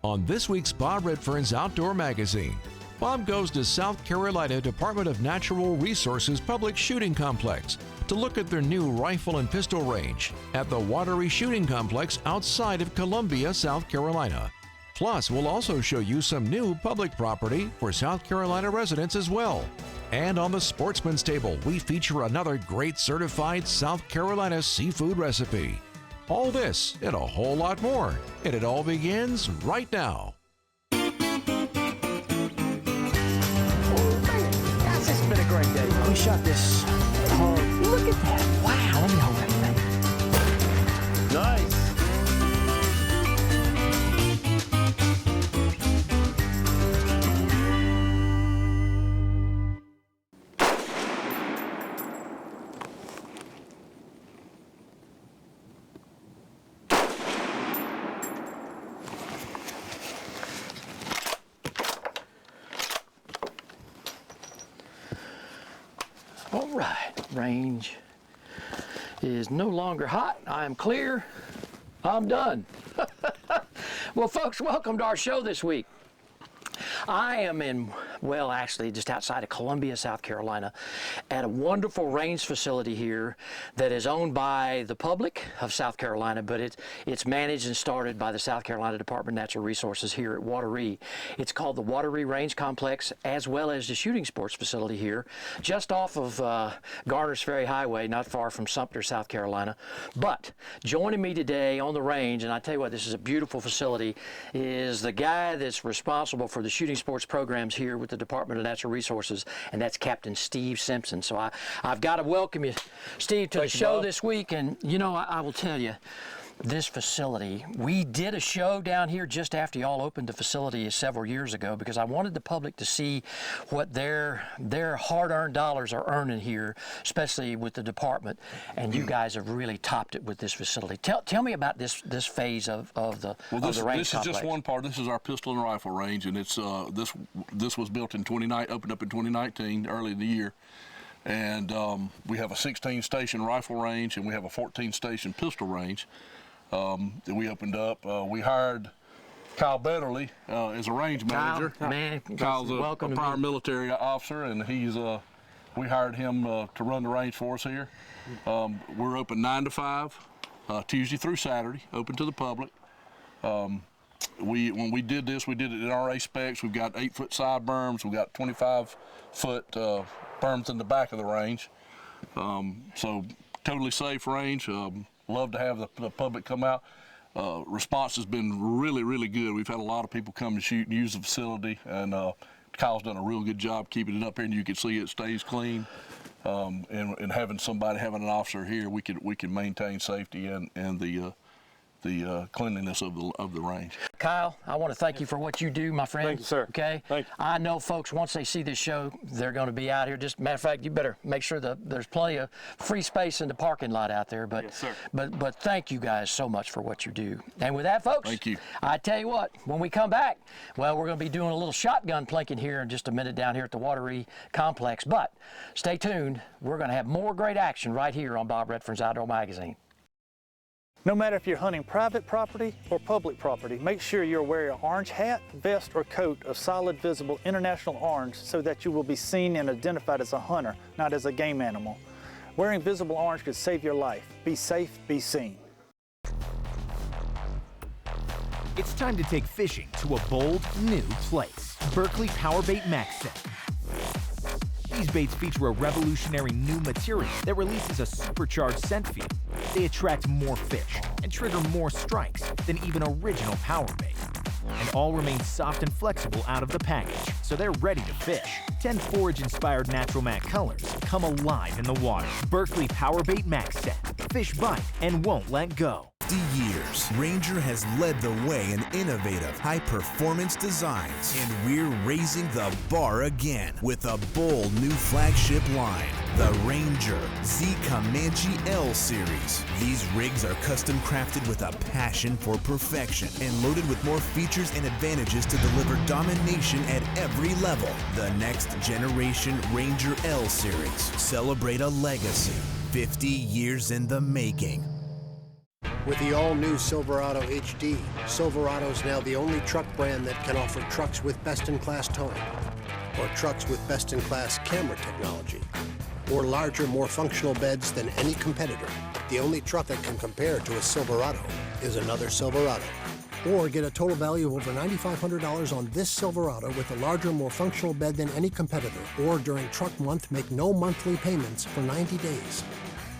On this week's Bob Redfern's Outdoor Magazine, Bob goes to South Carolina Department of Natural Resources Public Shooting Complex to look at their new rifle and pistol range at the Wateree Shooting Complex outside of Columbia, South Carolina. Plus, we'll also show you some new public property for South Carolina residents as well. And on the Sportsman's Table, we feature another great certified South Carolina seafood recipe. All this and a whole lot more, and it all begins right now. Guys, this has been a great day. We shot this hard. Look at that. Wow, let me hold that thing. Nice. All right, range is no longer hot. I am clear. I'm done. Well, folks, welcome to our show this week. I am in, well, actually just outside of Columbia, South Carolina, at a wonderful range facility here that is owned by the public of South Carolina, but it's managed and started by the South Carolina Department of Natural Resources here at Wateree. It's called the Wateree Range Complex, as well as the shooting sports facility here, just off of Garners Ferry Highway, not far from Sumter, South Carolina. But joining me today on the range, and I tell you what, this is a beautiful facility, is the guy that's responsible for the shooting sports programs here with the Department of Natural Resources, and that's Captain Steve Simpson. So I've got to welcome you, Steve, to the show this week. And you know, I will tell you, this facility, we did a show down here just after y'all opened the facility several years ago, because I wanted the public to see what their hard-earned dollars are earning here, especially with the department. And you guys have really topped it with this facility. Tell me about this phase of the range complex. This is just one part. This is our pistol and rifle range, and it's this was built in opened up in 2019, early in the year. And we have a 16-station rifle range, and we have a 14-station pistol range that we opened up. We hired Kyle Betterly as a range manager. Kyle's a prior military officer, and we hired him to run the range for us here. We're open 9 to 5, Tuesday through Saturday, open to the public. When we did this, we did it in RA specs. We've got 8-foot side berms. We've got 25-foot berms in the back of the range. So totally safe range. Love to have the public come out. Response has been really, really good. We've had a lot of people come and shoot and use the facility, and Kyle's done a real good job keeping it up here, and you can see it stays clean. And having an officer here, we can maintain safety and the cleanliness of the range. Kyle, I want to thank you for what you do, my friend. Thank you, sir. Okay? Thank you. I know folks, once they see this show, they're going to be out here. Just matter of fact, you better make sure that there's plenty of free space in the parking lot out there. But, yes, sir. But thank you guys so much for what you do. And with that, folks, thank you. I tell you what, when we come back, well, we're going to be doing a little shotgun plinking here in just a minute down here at the Wateree Complex. But stay tuned. We're going to have more great action right here on Bob Redfern's Outdoor Magazine. No matter if you're hunting private property or public property, make sure you're wearing an orange hat, vest, or coat of solid visible international orange so that you will be seen and identified as a hunter, not as a game animal. Wearing visible orange could save your life. Be safe, be seen. It's time to take fishing to a bold, new place. Berkley Power Bait Max Set. These baits feature a revolutionary new material that releases a supercharged scent field. They attract more fish and trigger more strikes than even original power bait. And all remain soft and flexible out of the package, so they're ready to fish. 10 forage-inspired natural matte colors come alive in the water. Berkley Power Bait Max Set. Fish bite and won't let go. 50 years, Ranger has led the way in innovative, high-performance designs, and we're raising the bar again with a bold new flagship line, the Ranger Z Comanche L Series. These rigs are custom crafted with a passion for perfection and loaded with more features and advantages to deliver domination at every level. The next generation Ranger L Series. Celebrate a legacy 50 years in the making. With the all-new Silverado HD, Silverado's now the only truck brand that can offer trucks with best-in-class towing, or trucks with best-in-class camera technology, or larger, more functional beds than any competitor. The only truck that can compare to a Silverado is another Silverado. Or get a total value of over $9,500 on this Silverado with a larger, more functional bed than any competitor. Or during truck month, make no monthly payments for 90 days.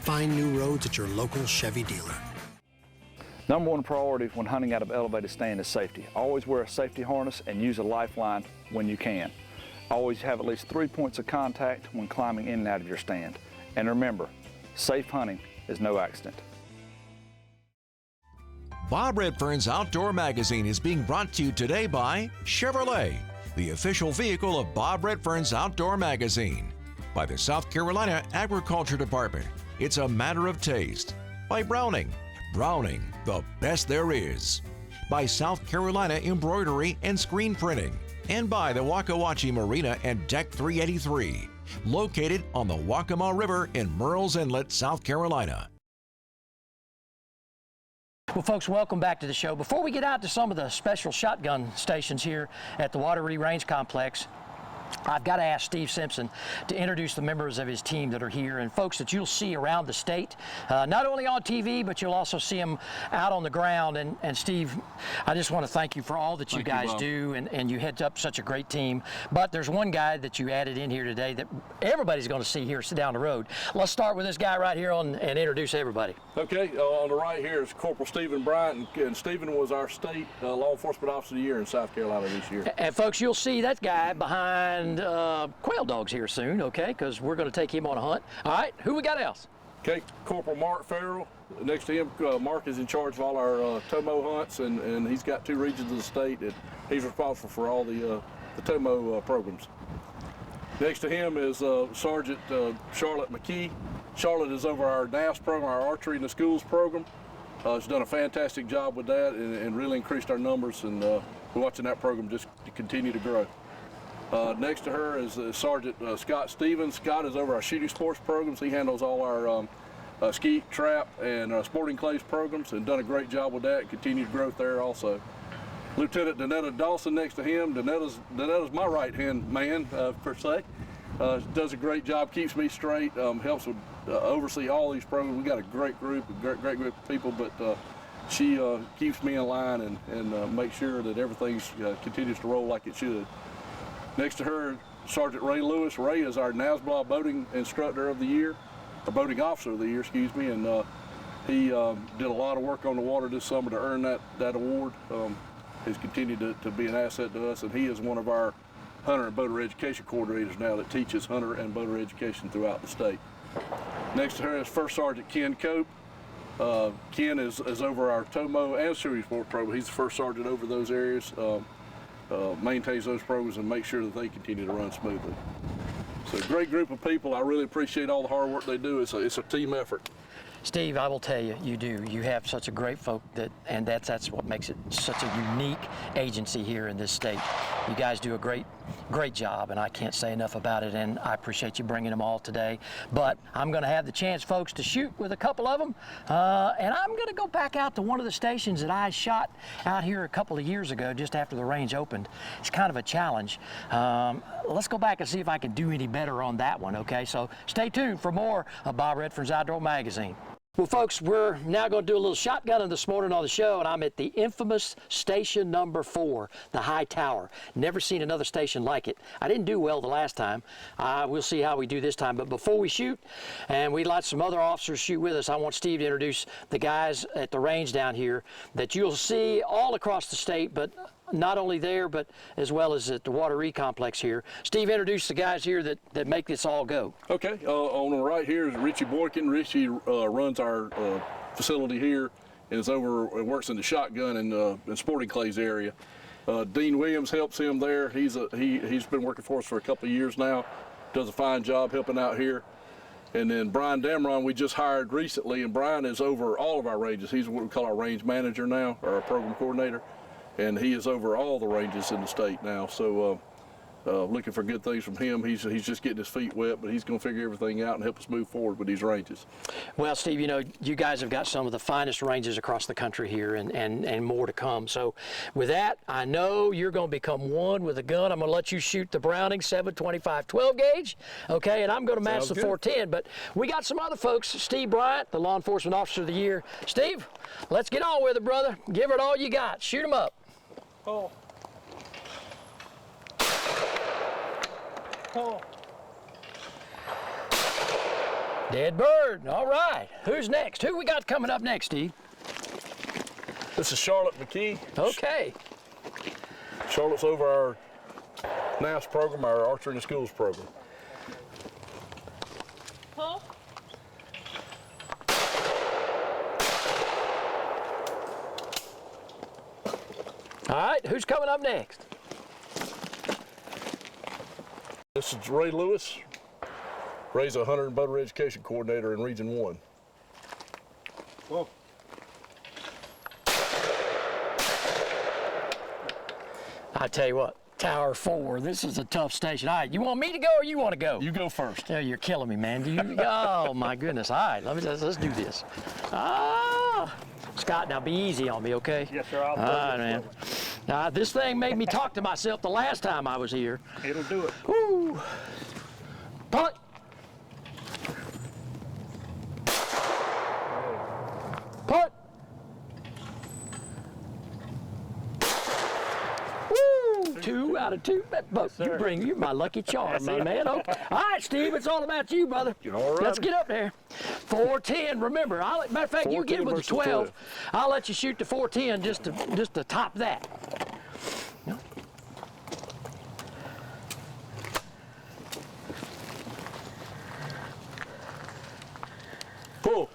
Find new roads at your local Chevy dealer. Number one priority when hunting out of elevated stand is safety. Always wear a safety harness and use a lifeline when you can. Always have at least 3 points of contact when climbing in and out of your stand. And remember, safe hunting is no accident. Bob Redfern's Outdoor Magazine is being brought to you today by Chevrolet, the official vehicle of Bob Redfern's Outdoor Magazine. By the South Carolina Agriculture Department, it's a matter of taste. By Browning, the best there is. By South Carolina Embroidery and Screen Printing. And by the Waka Wachi Marina and Deck 383, located on the Waccamaw River in Murrells Inlet, South Carolina. Well, folks, welcome back to the show. Before we get out to some of the special shotgun stations here at the Wateree Range Complex, I've got to ask Steve Simpson to introduce the members of his team that are here and folks that you'll see around the state, not only on TV, but you'll also see them out on the ground. And Steve, I just want to thank you for all that you guys do, and you head up such a great team. But there's one guy that you added in here today that everybody's going to see here down the road. Let's start with this guy right here and introduce everybody. Okay, on the right here is Corporal Stephen Bryant, and Stephen was our state law enforcement officer of the year in South Carolina this year. And folks, you'll see that guy behind quail dogs here soon, okay, because we're going to take him on a hunt. All right, who we got else? Okay, Corporal Mark Farrell. Next to him, Mark is in charge of all our TOMO hunts, and he's got 2 regions of the state that he's responsible for all the TOMO programs. Next to him is Sergeant Charlotte McKee. Charlotte is over our NAS program, our Archery in the Schools program. She's done a fantastic job with that and really increased our numbers, and we're watching that program just continue to grow. Next to her is Sergeant Scott Stevens. Scott is over our shooting sports programs. He handles all our skeet, trap, and sporting clays programs, and done a great job with that. Continued growth there also. Lieutenant Danetta Dawson next to him. Danetta's my right-hand man, per se. Does a great job, keeps me straight, helps with oversee all these programs. We got a great group, great group of people, but she keeps me in line and makes sure that everything continues to roll like it should. Next to her, Sergeant Ray Lewis. Ray is our NASBLA boating instructor of the year, or boating officer of the year, excuse me, and he did a lot of work on the water this summer to earn that award. He's continued to be an asset to us, and he is one of our hunter and boater education coordinators now that teaches hunter and boater education throughout the state. Next to her is First Sergeant Ken Cope. Ken is over our TOMO and shooting sports program. He's the first sergeant over those areas. Maintains those programs and makes sure that they continue to run smoothly. So a great group of people. I really appreciate all the hard work they do. It's a team effort. Steve, I will tell you, you do. You have such a great folk and that's what makes it such a unique agency here in this state. You guys do a great job, and I can't say enough about it, and I appreciate you bringing them all today. But I'm going to have the chance, folks, to shoot with a couple of them, and I'm going to go back out to one of the stations that I shot out here a couple of years ago, just after the range opened. It's kind of a challenge. Let's go back and see if I can do any better on that one, okay? So stay tuned for more of Bob Redfern's Outdoor Magazine. Well, folks, we're now going to do a little shotgunning this morning on the show, and I'm at the infamous station number 4, the High Tower. Never seen another station like it. I didn't do well the last time. We'll see how we do this time. But before we shoot, and we'd like some other officers shoot with us, I want Steve to introduce the guys at the range down here that you'll see all across the state, but not only there, but as well as at the Wateree complex here. Steve, introduce the guys here that make this all go. Okay, on the right here is Richie Boykin. Richie runs our facility here and works in the shotgun and sporting clays area. Dean Williams helps him there. He's been working for us for a couple of years now. Does a fine job helping out here. And then Brian Damron we just hired recently, and Brian is over all of our ranges. He's what we call our range manager now, or our program coordinator. And he is over all the ranges in the state now. So looking for good things from him. He's just getting his feet wet, but he's going to figure everything out and help us move forward with these ranges. Well, Steve, you know, you guys have got some of the finest ranges across the country here, and more to come. So with that, I know you're going to become one with a gun. I'm going to let you shoot the Browning 7.25 12 gauge, okay, and I'm going to match the 410. But we got some other folks. Steve Bryant, the Law Enforcement Officer of the Year. Steve, let's get on with it, brother. Give it all you got. Shoot 'em up. Oh. Oh. Dead bird. All right. Who's next? Who we got coming up next, Steve? This is Charlotte McKee. Okay. Charlotte's over our NAS program, our Archery in the Schools program. Huh? All right. Who's coming up next? This is Ray Lewis. Ray's a hunter and boater education coordinator in Region 1. Whoa. I tell you what, Tower 4, this is a tough station. All right, you want me to go or you want to go? You go first. Yeah, you're killing me, man. Oh, my goodness. All right, let's do this. Ah, Scott, now be easy on me, okay? Yes, sir. I'll All right, man. This thing made me talk to myself the last time I was here. It'll do it. Woo. Punt. Punt. Woo. 2 out of 2. You're my lucky charm, my man. Okay. All right, Steve, it's all about you, brother. All right. Let's get up there. 410. Remember, matter of fact, you get with the 12. I'll let you shoot the 410 just to top that. Pull.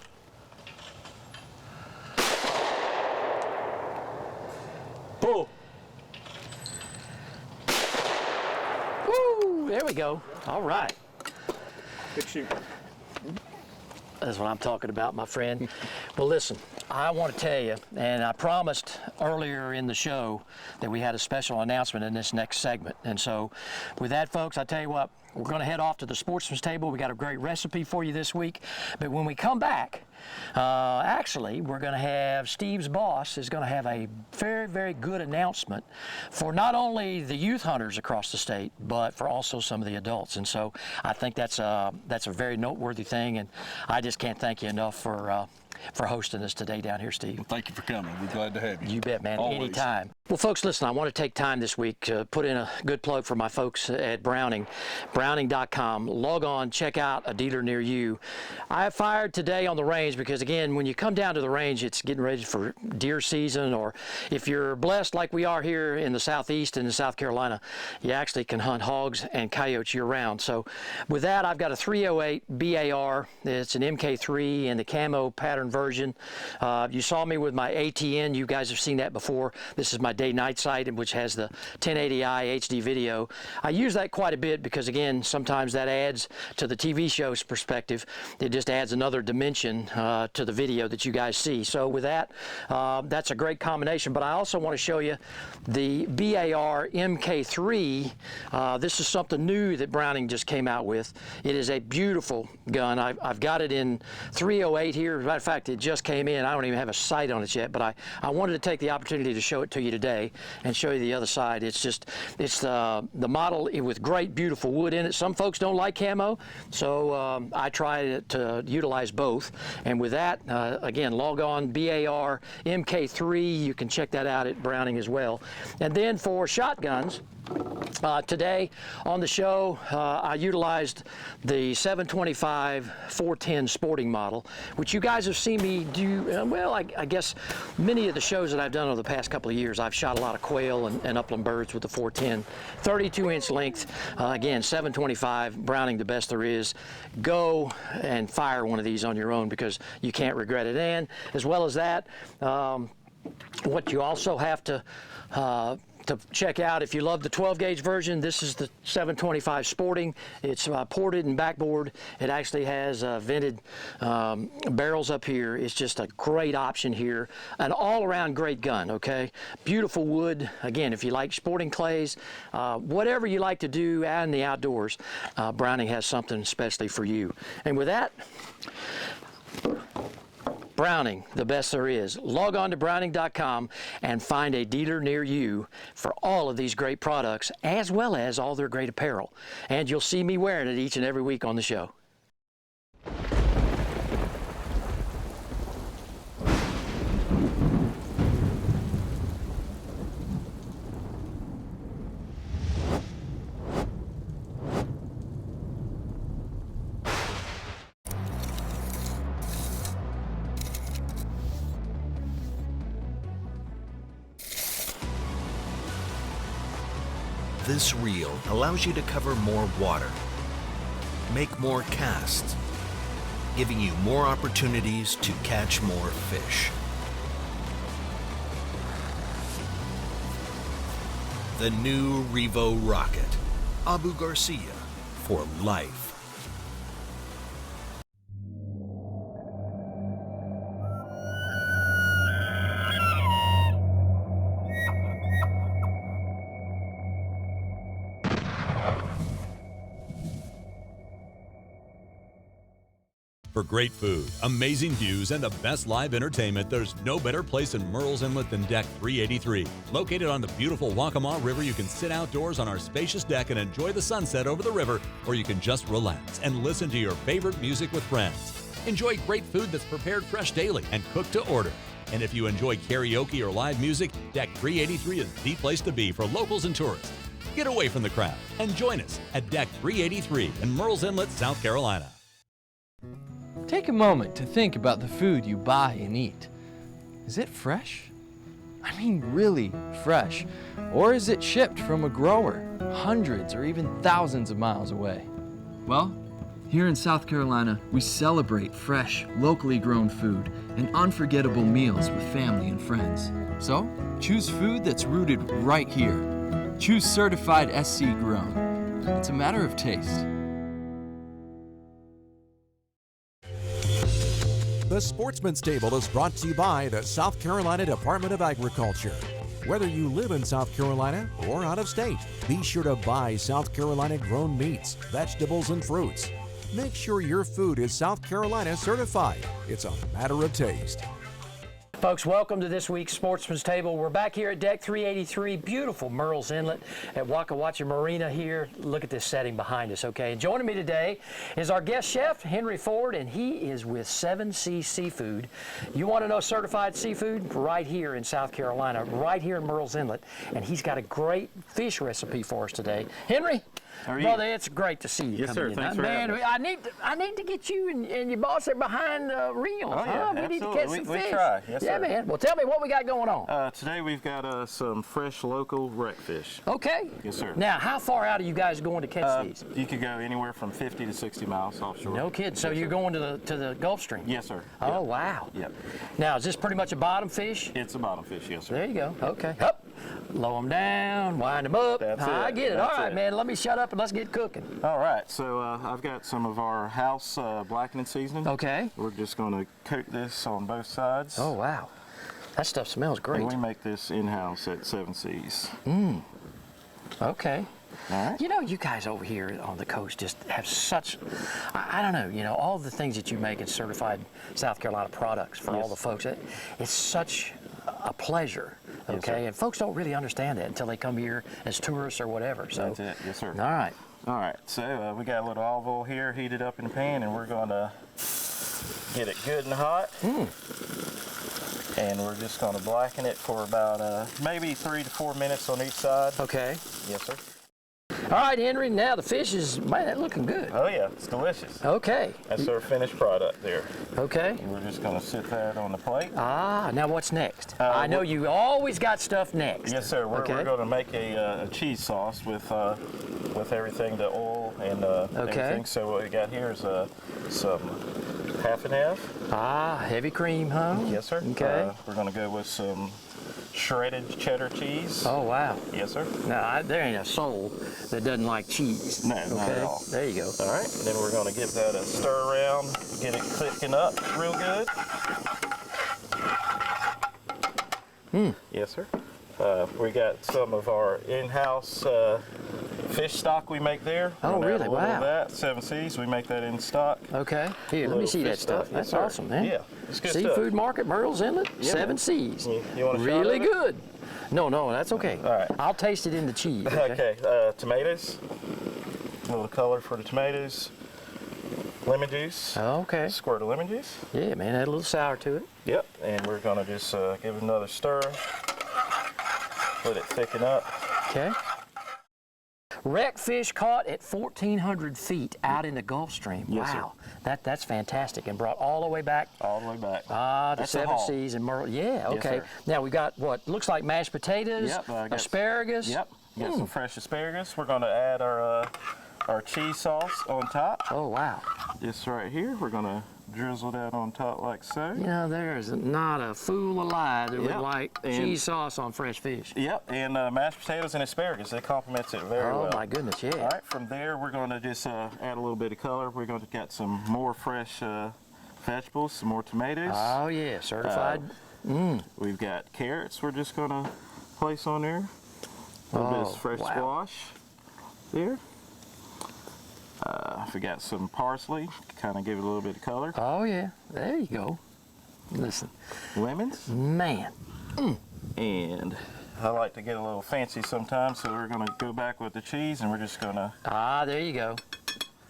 Pull. Woo, there we go. All right. Good shoot. That's what I'm talking about, my friend. Well, listen, I want to tell you, and I promised earlier in the show that we had a special announcement in this next segment. And so with that, folks, I tell you what, we're going to head off to the Sportsman's table. We got a great recipe for you this week. But when we come back, actually, we're going to have Steve's boss is going to have a very, very good announcement for not only the youth hunters across the state, but for also some of the adults. And so I think that's a very noteworthy thing. And I just can't thank you enough for hosting us today down here, Steve. Well, thank you for coming. We're glad to have you. You bet, man. Always. Anytime. Well, folks, listen, I want to take time this week to put in a good plug for my folks at Browning, browning.com. Log on, check out a dealer near you. I fired today on the range because, again, when you come down to the range, it's getting ready for deer season, or if you're blessed like we are here in the southeast and in South Carolina, you actually can hunt hogs and coyotes year-round. So with that, I've got a 308 BAR. It's an MK3 in the camo pattern version. You saw me with my ATN. You guys have seen that before. This is my day-night sight, which has the 1080i HD video. I use that quite a bit because, again, sometimes that adds to the TV show's perspective. It just adds another dimension to the video that you guys see. So with that, that's a great combination. But I also want to show you the BAR MK3. This is something new that Browning just came out with. It is a beautiful gun. I've got it in 308 here. As a matter of fact, it just came in. I don't even have a sight on it yet, but I wanted to take the opportunity to show it to you today and show you the other side. It's the model with great, beautiful wood in it. Some folks don't like camo, so I try to utilize both. And with that, again, log on BAR MK3. You can check that out at Browning as well. And then for shotguns, today on the show, I utilized the 725 410 sporting model, which you guys have seen me do. Well, I guess many of the shows that I've done over the past couple of years, I've shot a lot of quail and upland birds with the 410. 32-inch length, again, 725, Browning the best there is. Go and fire one of these on your own because you can't regret it. And as well as that, what you also have to to check out. If you love the 12-gauge version, this is the 725 Sporting. It's ported and backboard. It actually has vented barrels up here. It's just a great option here. An all-around great gun, okay? Beautiful wood. Again, if you like sporting clays, whatever you like to do out in the outdoors, Browning has something especially for you. And with that, Browning, the best there is. Log on to Browning.com and find a dealer near you for all of these great products, as well as all their great apparel. And you'll see me wearing it each and every week on the show. This reel allows you to cover more water, make more casts, giving you more opportunities to catch more fish. The new Revo Rocket, Abu Garcia for life. For great food, amazing views, and the best live entertainment, there's no better place in Murrells Inlet than Deck 383. Located on the beautiful Waccamaw River, you can sit outdoors on our spacious deck and enjoy the sunset over the river, or you can just relax and listen to your favorite music with friends. Enjoy great food that's prepared fresh daily and cooked to order. And if you enjoy karaoke or live music, Deck 383 is the place to be for locals and tourists. Get away from the crowd and join us at Deck 383 in Murrells Inlet, South Carolina. Take a moment to think about the food you buy and eat. Is it fresh? I mean really fresh. Or is it shipped from a grower hundreds or even thousands of miles away? Well, here in South Carolina, we celebrate fresh, locally grown food and unforgettable meals with family and friends. So, choose food that's rooted right here. Choose certified SC grown. It's a matter of taste. The Sportsman's Table is brought to you by the South Carolina Department of Agriculture. Whether you live in South Carolina or out of state, be sure to buy South Carolina grown meats, vegetables, and fruits. Make sure your food is South Carolina certified. It's a matter of taste. Folks, welcome to this week's Sportsman's Table. We're back here at Deck 383, beautiful Murrells Inlet at Waka Waka Marina here. Look at this setting behind us, okay? And joining me today is our guest chef, Henry Ford, and he is with 7C Seafood. You want to know certified seafood? Right here in South Carolina, right here in Murrells Inlet. And he's got a great fish recipe for us today. Henry? How are you? Brother, it's great to see you. Yes, sir. In. Thanks for having us. I need to get you and your boss there behind the reels. Oh, yeah, we absolutely. need to catch some fish. We try. Yes, yeah, sir. man. Well, tell me what we got going on. Today we've got some fresh local wreck fish. Okay. Yes, sir. Now, how far out are you guys going to catch these? You could go anywhere from 50 to 60 miles offshore. No kidding. So yes, you're going to the Gulf Stream? Yes, sir. Oh, yep. wow. Yep. Now, is this pretty much a bottom fish? It's a bottom fish, yes, sir. There you go. Okay. Up. Low them down, wind them up. That's it. I get it. That's all right, it. man. Let me shut up and let's get cooking. All right. So I've got some of our house blackening seasoning. Okay. We're just going to coat this on both sides. Oh, wow. That stuff smells great. And we make this in-house at 7C's. Okay. All right. You know, you guys over here on the coast just have such, I don't know, you know, all the things that you make in certified South Carolina products for all the folks. It's such a pleasure, okay? Yes, and folks don't really understand that until they come here as tourists or whatever. So that's it. Yes, sir. All right. All right. So we got a little olive oil here heated up in the pan, and we're going to get it good and hot. And we're just going to blacken it for about maybe 3 to 4 minutes on each side. Okay. Yes, sir. All right, Henry, now the fish is, man, that's looking good. Oh, yeah, it's delicious. Okay. That's our finished product there. Okay. And we're just going to sit that on the plate. Ah, now what's next? I know you always got stuff next. Yes, sir. We're going to make a cheese sauce with everything, the oil and everything. So what we got here is some half and half. Ah, heavy cream, huh? Yes, sir. Okay. We're going to go with some shredded cheddar cheese. Oh, wow. Yes, sir. Now, there ain't a soul that doesn't like cheese. No, not at all. There you go. All right, and then we're going to give that a stir around, get it cooking up real good. Yes, sir. We got some of our in-house fish stock we make there. Oh, really? Wow. That 7 Seas, we make that in stock. Okay. Here, let me see that stuff. That's awesome, man. Yeah, it's good Seafood stuff. Market, Myrtle's Inlet, Yeah. 7 Seas. You want a shot really of it? good. No, that's okay. All right. I'll taste it in the cheese. Okay, tomatoes. A little color for the tomatoes. Lemon juice. Okay. Squirt of lemon juice. Yeah, man, add a little sour to it. Yep, and we're gonna just give it another stir. Let it thicken up. Okay. Wrecked fish caught at 1,400 feet out in the Gulf Stream. Yes, wow, that's fantastic, and brought all the way back. All the way back. The That's the 7 haul. Seas and Myrtle. Yeah, Yes, okay. sir. Now we got what looks like mashed potatoes, asparagus. Yep. Got some fresh asparagus. We're gonna add our cheese sauce on top. Oh wow. This right here, we're gonna drizzle that on top like so. You know, there's not a fool alive that would Yep. like And- cheese sauce on fresh fish. Yep, and mashed potatoes and asparagus, it complements it very well. Oh my goodness, yeah. All right, from there we're going to just add a little bit of color. We're going to get some more fresh vegetables, some more tomatoes. Oh yeah, certified. We've got carrots we're just going to place on there. A little bit of fresh squash there. We got some parsley, kind of give it a little bit of color. Oh yeah, there you go. Listen. Lemons. Man. And I like to get a little fancy sometimes, so we're going to go back with the cheese, and we're just going to... There you go.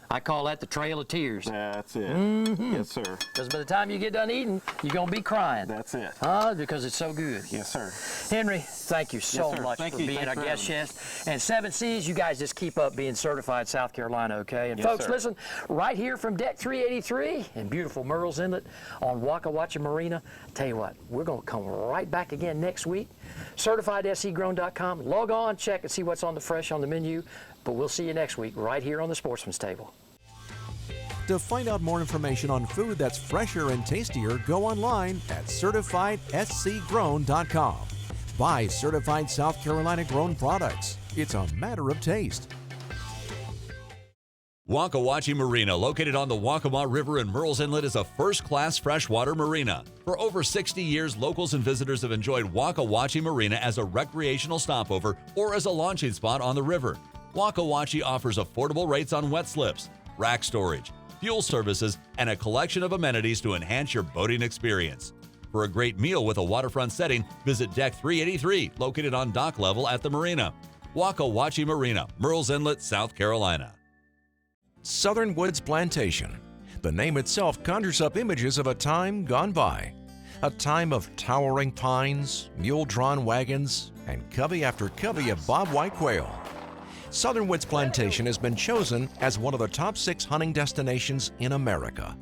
I call that the Trail of Tears. That's it. Yes, sir. Because by the time you get done eating, you're going to be crying. That's it. Because it's so good. Yes, sir. Henry, thank you so much for being our guest chef. And 7 Seas, you guys just keep up being certified South Carolina, okay? And folks, listen, right here from Deck 383 in beautiful Myrtle's Inlet on Waka Watcha Marina, tell you what, we're going to come right back again next week. CertifiedSCGrown.com. Log on, check and see what's on the fresh on the menu. But we'll see you next week right here on the Sportsman's Table. To find out more information on food that's fresher and tastier, go online at CertifiedSCGrown.com. Buy certified South Carolina grown products. It's a matter of taste. Waka Watcha Marina, located on the Waccamaw River in Murrells Inlet, is a first-class freshwater marina. For over 60 years, locals and visitors have enjoyed Waka Watcha Marina as a recreational stopover or as a launching spot on the river. Waka Watcha offers affordable rates on wet slips, rack storage, fuel services, and a collection of amenities to enhance your boating experience. For a great meal with a waterfront setting, visit Deck 383, located on dock level at the marina. Waka Watcha Marina, Murrells Inlet, South Carolina. Southern Woods Plantation. The name itself conjures up images of a time gone by. A time of towering pines, mule-drawn wagons, and covey after covey of bobwhite quail. Southern Woods Plantation has been chosen as one of the top 6 hunting destinations in America.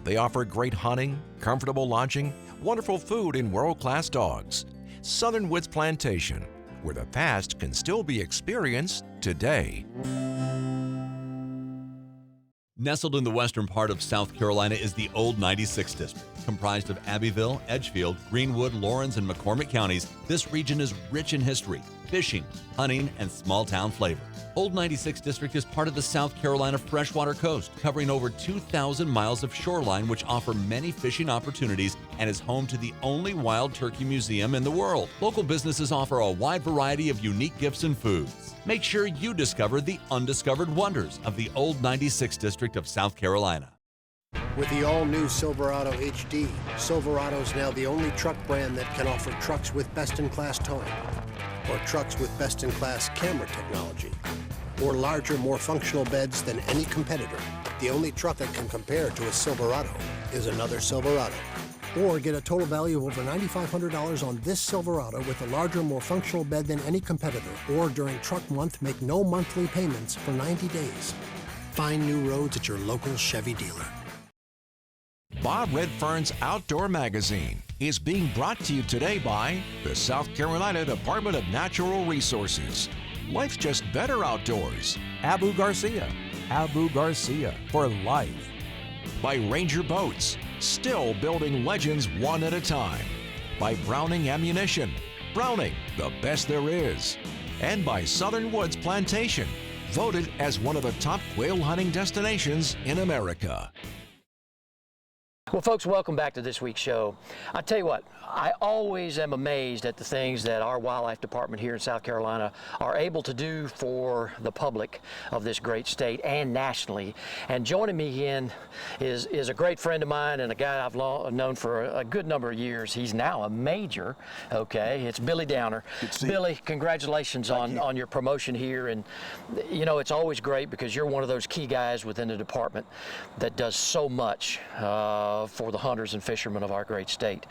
They offer great hunting, comfortable lodging, wonderful food, and world-class dogs. Southern Woods Plantation, where the past can still be experienced today. Nestled in the western part of South Carolina is the Old 96 District. Comprised of Abbeville, Edgefield, Greenwood, Lawrence, and McCormick counties, this region is rich in history, fishing, hunting, and small-town flavor. Old 96 District is part of the South Carolina freshwater coast, covering over 2,000 miles of shoreline, which offer many fishing opportunities and is home to the only wild turkey museum in the world. Local businesses offer a wide variety of unique gifts and foods. Make sure you discover the undiscovered wonders of the Old 96 District of South Carolina. With the all-new Silverado HD, Silverado's now the only truck brand that can offer trucks with best-in-class towing, or trucks with best-in-class camera technology, or larger, more functional beds than any competitor. The only truck that can compare to a Silverado is another Silverado. Or get a total value of over $9,500 on this Silverado with a larger, more functional bed than any competitor. Or during truck month, make no monthly payments for 90 days. Find new roads at your local Chevy dealer. Bob Redfern's Outdoor Magazine is being brought to you today by the South Carolina Department of Natural Resources. Life's just better outdoors. Abu Garcia for life. By Ranger Boats, still building legends one at a time. By Browning Ammunition. Browning, the best there is. And by Southern Woods Plantation, voted as one of the top quail hunting destinations in America. Well, folks, welcome back to this week's show. I tell you what, I always am amazed at the things that our wildlife department here in South Carolina are able to do for the public of this great state and nationally. And joining me again is a great friend of mine and a guy I've known for a good number of years. He's now a major, okay? It's Billy Downer. Billy, congratulations on your promotion here. And, you know, it's always great because you're one of those key guys within the department that does so much for the hunters and fishermen of our great state.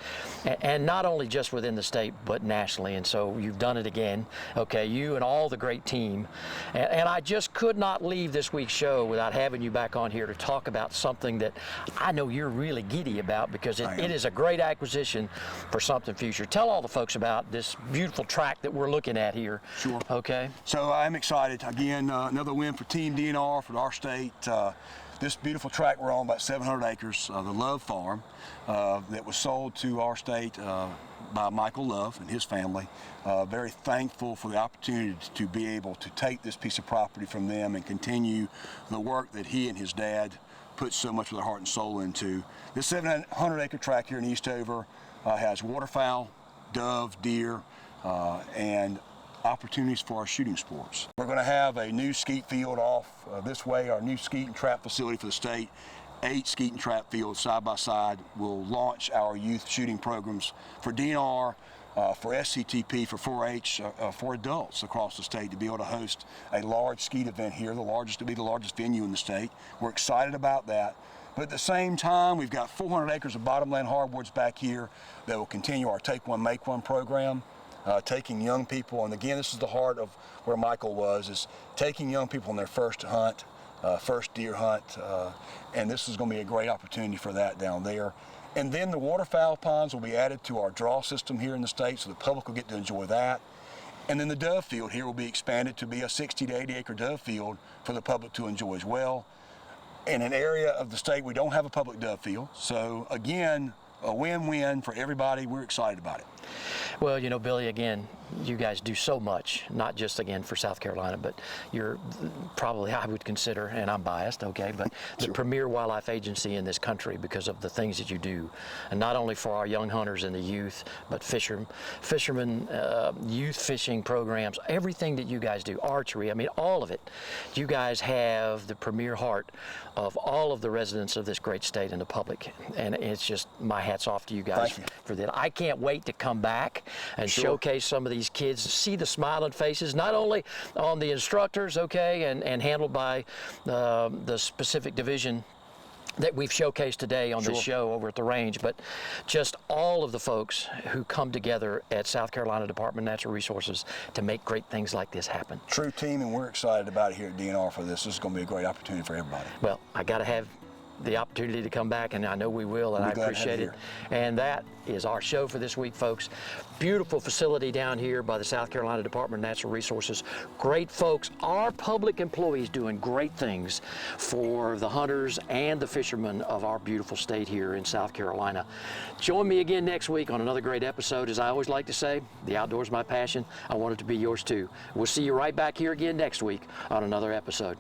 And not only just within the state, but nationally. And so you've done it again, okay, you and all the great team. And I just could not leave this week's show without having you back on here to talk about something that I know you're really giddy about because it is a great acquisition for something future. Tell all the folks about this beautiful track that we're looking at here. Sure. Okay. So I'm excited. Again, another win for Team DNR for our state. This beautiful tract we're on, about 700 acres, the Love Farm, that was sold to our state by Michael Love and his family. Very thankful for the opportunity to be able to take this piece of property from them and continue the work that he and his dad put so much of their heart and soul into. This 700 acre tract here in Eastover has waterfowl, dove, deer, and opportunities for our shooting sports. We're going to have a new skeet field off this way, our new skeet and trap facility for the state. 8 skeet and trap fields side by side. We'll launch our youth shooting programs for DNR, for SCTP, for 4-H, for adults across the state to be able to host a large skeet event here, the largest venue in the state. We're excited about that. But at the same time, we've got 400 acres of bottomland hardwoods back here that will continue our Take One, Make One program. Taking young people, and again, this is the heart of where Michael was, is taking young people on their first hunt, first deer hunt, and this is going to be a great opportunity for that down there. And then the waterfowl ponds will be added to our draw system here in the state, so the public will get to enjoy that. And then the dove field here will be expanded to be a 60 to 80 acre dove field for the public to enjoy as well. In an area of the state we don't have a public dove field, so again, a win-win for everybody. We're excited about it. Well, you know, Billy, again, you guys do so much, not just, again, for South Carolina, but you're probably, I would consider, and I'm biased, okay, but the premier wildlife agency in this country because of the things that you do, and not only for our young hunters and the youth, but fishermen, youth fishing programs, everything that you guys do, archery, I mean, all of it. You guys have the premier heart of all of the residents of this great state and the public, and it's just my hat's off to you guys for that. I can't wait to come back and showcase some of these kids, see the smiling faces, not only on the instructors, okay, and handled by the specific division that we've showcased today on this show over at the range, but just all of the folks who come together at South Carolina Department of Natural Resources to make great things like this happen. True team, and we're excited about it here at DNR for this. This is going to be a great opportunity for everybody. Well, I got to have the opportunity to come back, and I know we will, and I appreciate it. And that is our show for this week, folks. Beautiful facility down here by the South Carolina Department of Natural Resources. Great folks, our public employees doing great things for the hunters and the fishermen of our beautiful state here in South Carolina. Join me again next week on another great episode. As I always like to say, the outdoors is my passion. I want it to be yours too. We'll see you right back here again next week on another episode.